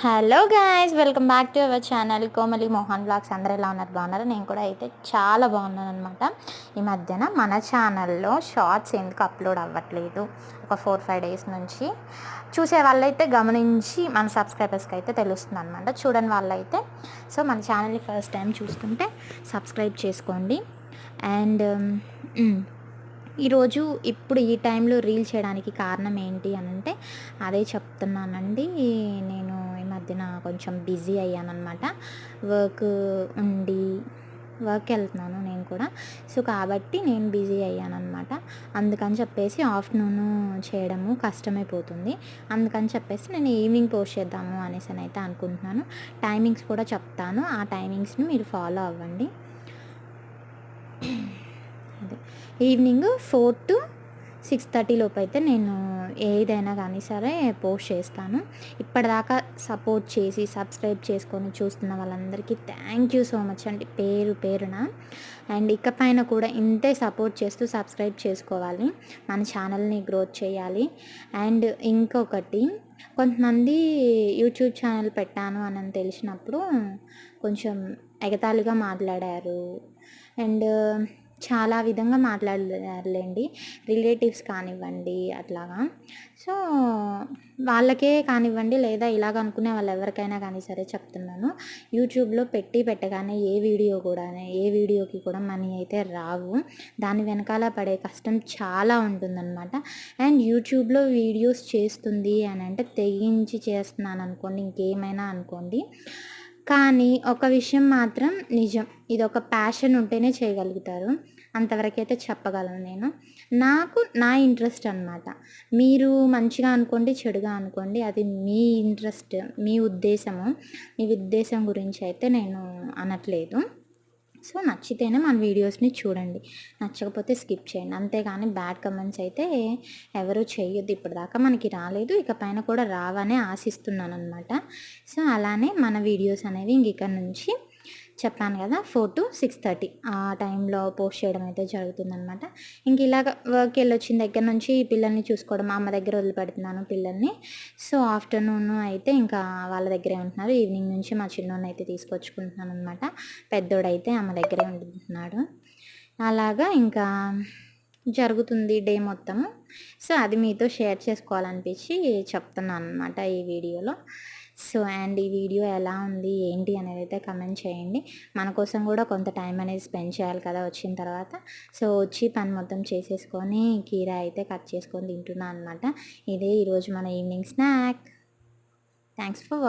Hello guys, welcome back to our channel Komali Mohan vlogs. అందరూ ఎలా ఉన్నారు? బాగున్నారు? నేను కూడా అయితే చాలా బాగున్నాను అనమాట. ఈ మధ్యన మన ఛానల్లో షార్ట్స్ ఎందుకు అప్లోడ్ అవ్వట్లేదు, ఒక 4-5 డేస్ నుంచి చూసే వాళ్ళైతే గమనించి మన సబ్స్క్రైబర్స్కి అయితే తెలుస్తుంది అనమాట. చూడని వాళ్ళైతే మన ఛానల్ని ఫస్ట్ టైం చూస్తుంటే సబ్స్క్రైబ్ చేసుకోండి. అండ్ ఈరోజు ఇప్పుడు ఈ టైంలో రీల్ చేయడానికి కారణం ఏంటి అని అంటే అదే చెప్తున్నానండి. నేను ఈ మధ్యన కొంచెం బిజీ అయ్యానన్నమాట. వర్క్ వెళ్తున్నాను నేను కూడా. కాబట్టి నేను బిజీ అయ్యానన్నమాట. అందుకని చెప్పేసి ఆఫ్టర్నూన్ చేయడము కష్టమైపోతుంది. అందుకని చెప్పేసి నేను ఈవినింగ్ పోస్ట్ చేద్దాము అనేసి అయితే అనుకుంటున్నాను. టైమింగ్స్ కూడా చెప్తాను, ఆ టైమింగ్స్ని మీరు ఫాలో అవ్వండి. అదే ఈవినింగ్ 4 to 6:30 లోపు అయితే నేను ఏదైనా కానీ సరే పోస్ట్ చేస్తాను. ఇప్పటిదాకా సపోర్ట్ చేసి సబ్స్క్రైబ్ చేసుకొని చూస్తున్న వాళ్ళందరికీ థ్యాంక్ యూ సో మచ్ అండి, పేరు పేరున. అండ్ ఇకపైన కూడా ఇంతే సపోర్ట్ చేస్తూ సబ్స్క్రైబ్ చేసుకోవాలి, మన ఛానల్ని గ్రోత్ చేయాలి. అండ్ ఇంకొకటి, కొంతమంది యూట్యూబ్ ఛానల్ పెట్టాను అని తెలిసినప్పుడు కొంచెం ఎగతాళిగా మాట్లాడారు. అండ్ చాలా విధంగా మాట్లాడలేండి, రిలేటివ్స్ కానివ్వండి అట్లాగా. సో వాళ్ళకే కానివ్వండి, లేదా ఇలాగ అనుకునే వాళ్ళు ఎవరికైనా కానీ సరే చెప్తున్నాను, యూట్యూబ్లో పెట్టగానే ఏ వీడియోకి కూడా మనీ అయితే రావు. దాని వెనకాల పడే కష్టం చాలా ఉంటుందన్నమాట. అండ్ యూట్యూబ్లో వీడియోస్ చేస్తుంది అని అంటే తెగించి చేస్తున్నాను అనుకోండి, ఇంకేమైనా అనుకోండి, కానీ ఒక విషయం మాత్రం నిజం, ఇది ఒక ప్యాషన్ ఉంటేనే చేయగలుగుతారు. అంతవరకైతే చెప్పగలను నేను. నా ఇంట్రెస్ట్ అనమాట. మీరు మంచిగా అనుకోండి, చెడుగా అనుకోండి, అది మీ ఇంట్రెస్ట్, మీ ఉద్దేశం గురించి అయితే నేను అనట్లేదు. సో నచ్చితేనే మన వీడియోస్ని చూడండి, నచ్చకపోతే స్కిప్ చేయండి. అంతేగాని బ్యాడ్ కమెంట్స్ అయితే ఎవరు చేయొద్దు. ఇప్పటిదాకా మనకి రాలేదు, ఇకపైన కూడా రావనే ఆశిస్తున్నాను అనమాట. సో అలానే మన వీడియోస్ అనేవి ఇక్కడ నుంచి చెప్పాను కదా 4 to 6:30 ఆ టైంలో పోస్ట్ చేయడం అయితే జరుగుతుందనమాట. ఇలాగ వర్క్ వెళ్ళొచ్చిన దగ్గర నుంచి పిల్లల్ని చూసుకోవడం, అమ్మ దగ్గర వదిలిపెడుతున్నాను పిల్లల్ని. సో ఆఫ్టర్నూన్ అయితే ఇంకా వాళ్ళ దగ్గరే ఉంటున్నారు. ఈవినింగ్ నుంచి మా చిన్నోడిని అయితే తీసుకొచ్చుకుంటున్నాను అనమాట. పెద్దోడైతే అమ్మ దగ్గరే ఉంటున్నాడు. అలాగా ఇంకా జరుగుతుంది డే మొత్తము. సో అది మీతో షేర్ చేసుకోవాలనిపించి చెప్తున్నాను అనమాట ఈ వీడియోలో. సో అండ్ ఈ వీడియో ఎలా ఉంది ఏంటి అనేది అయితే కమెంట్ చేయండి. మన కోసం కూడా కొంత టైం అనేది స్పెండ్ చేయాలి కదా వచ్చిన తర్వాత. సో వచ్చి పని మొత్తం చేసేసుకొని కీరా అయితే కట్ చేసుకొని తింటున్నాను అనమాట. ఇదే ఈరోజు మన evening snack. Thanks for watching.